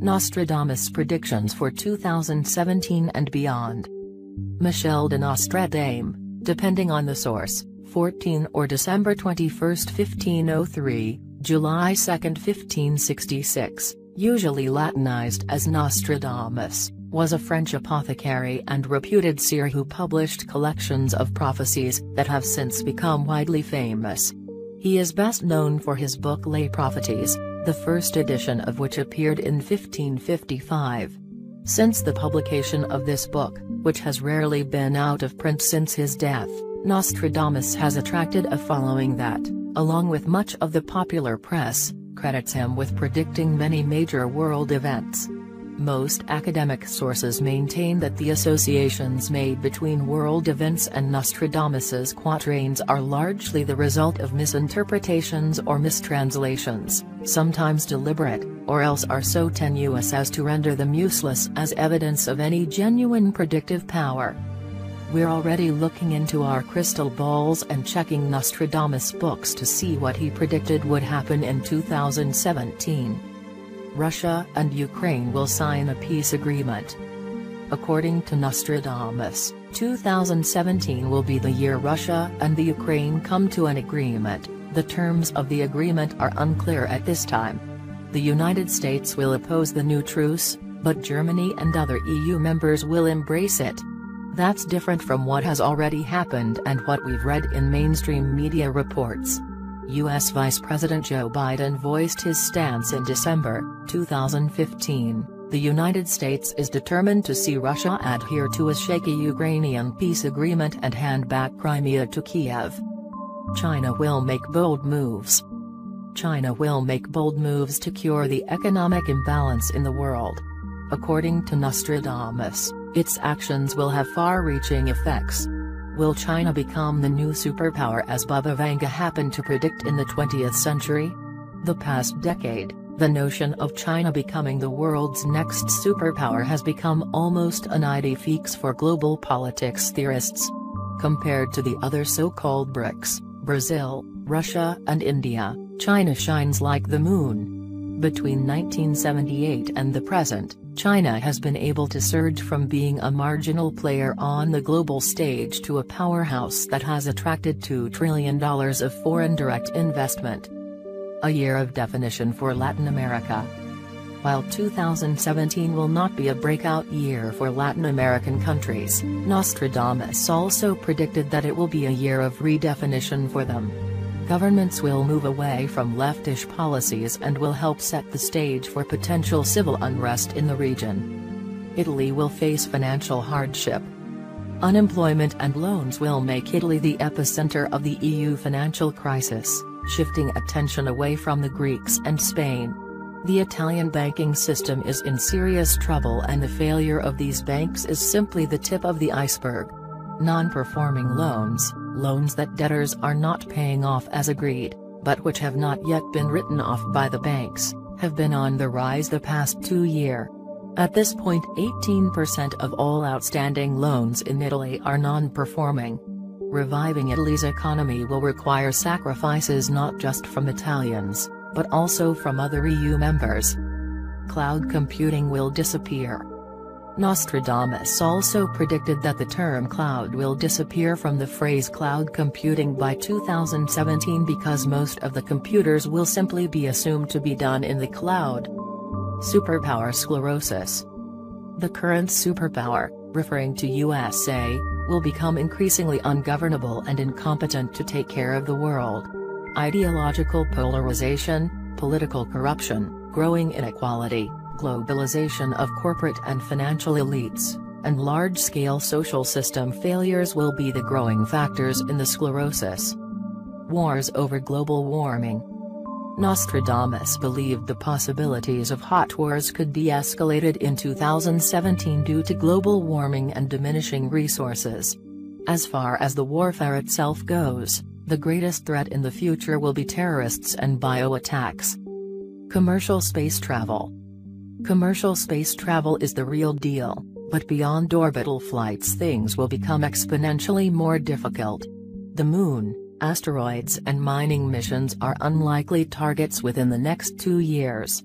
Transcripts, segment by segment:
Nostradamus predictions for 2017 and beyond. Michel de Nostradamus, depending on the source, 14 or December 21, 1503, July 2, 1566, usually Latinized as Nostradamus, was a French apothecary and reputed seer who published collections of prophecies that have since become widely famous. He is best known for his book Les Prophéties, the first edition of which appeared in 1555. Since the publication of this book, which has rarely been out of print since his death, Nostradamus has attracted a following that, along with much of the popular press, credits him with predicting many major world events. Most academic sources maintain that the associations made between world events and Nostradamus's quatrains are largely the result of misinterpretations or mistranslations, sometimes deliberate, or else are so tenuous as to render them useless as evidence of any genuine predictive power. We're already looking into our crystal balls and checking Nostradamus books to see what he predicted would happen in 2017. Russia and Ukraine will sign a peace agreement. According to Nostradamus, 2017 will be the year Russia and the Ukraine come to an agreement. The terms of the agreement are unclear at this time. The United States will oppose the new truce, but Germany and other EU members will embrace it. That's different from what has already happened and what we've read in mainstream media reports. U.S. Vice President Joe Biden voiced his stance in December 2015. The United States is determined to see Russia adhere to a shaky Ukrainian peace agreement and hand back Crimea to Kiev. China will make bold moves. China will make bold moves to cure the economic imbalance in the world. According to Nostradamus, its actions will have far-reaching effects. Will China become the new superpower as Baba Vanga happened to predict in the 20th century? The past decade, the notion of China becoming the world's next superpower has become almost an idée fixe for global politics theorists. Compared to the other so-called BRICS, Brazil, Russia and India, China shines like the moon. Between 1978 and the present, China has been able to surge from being a marginal player on the global stage to a powerhouse that has attracted $2 trillion of foreign direct investment. A year of definition for Latin America. While 2017 will not be a breakout year for Latin American countries, Nostradamus also predicted that it will be a year of redefinition for them. Governments will move away from leftish policies and will help set the stage for potential civil unrest in the region. Italy will face financial hardship. Unemployment and loans will make Italy the epicenter of the EU financial crisis, shifting attention away from the Greeks and Spain. The Italian banking system is in serious trouble and the failure of these banks is simply the tip of the iceberg. Non-performing loans, loans that debtors are not paying off as agreed, but which have not yet been written off by the banks, have been on the rise the past 2 years. At this point 18% of all outstanding loans in Italy are non-performing. Reviving Italy's economy will require sacrifices not just from Italians, but also from other EU members. Cloud computing will disappear. Nostradamus also predicted that the term cloud will disappear from the phrase cloud computing by 2017 because most of the computers will simply be assumed to be done in the cloud. Superpower sclerosis. The current superpower, referring to U.S.A., will become increasingly ungovernable and incompetent to take care of the world. Ideological polarization, political corruption, growing inequality, globalization of corporate and financial elites, and large-scale social system failures will be the growing factors in the sclerosis. Wars over global warming. Nostradamus believed the possibilities of hot wars could be escalated in 2017 due to global warming and diminishing resources. As far as the warfare itself goes, the greatest threat in the future will be terrorists and bio-attacks. Commercial space travel. Commercial space travel is the real deal, but beyond orbital flights things will become exponentially more difficult. The Moon, asteroids and mining missions are unlikely targets within the next 2 years.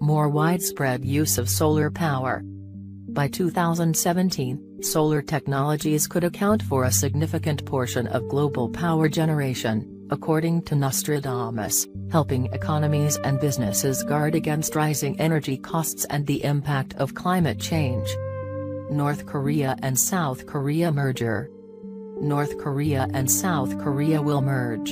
More widespread use of solar power. By 2017, solar technologies could account for a significant portion of global power generation, according to Nostradamus, helping economies and businesses guard against rising energy costs and the impact of climate change. North Korea and South Korea merger. North Korea and South Korea will merge.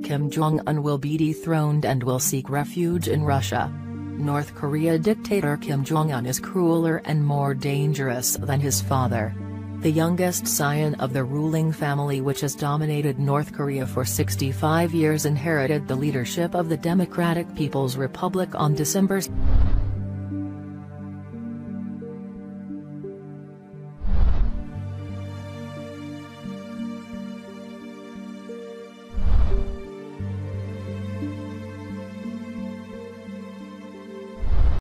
Kim Jong-un will be dethroned and will seek refuge in Russia. North Korea dictator Kim Jong-un is crueler and more dangerous than his father. The youngest scion of the ruling family, which has dominated North Korea for 65 years, inherited the leadership of the Democratic People's Republic on December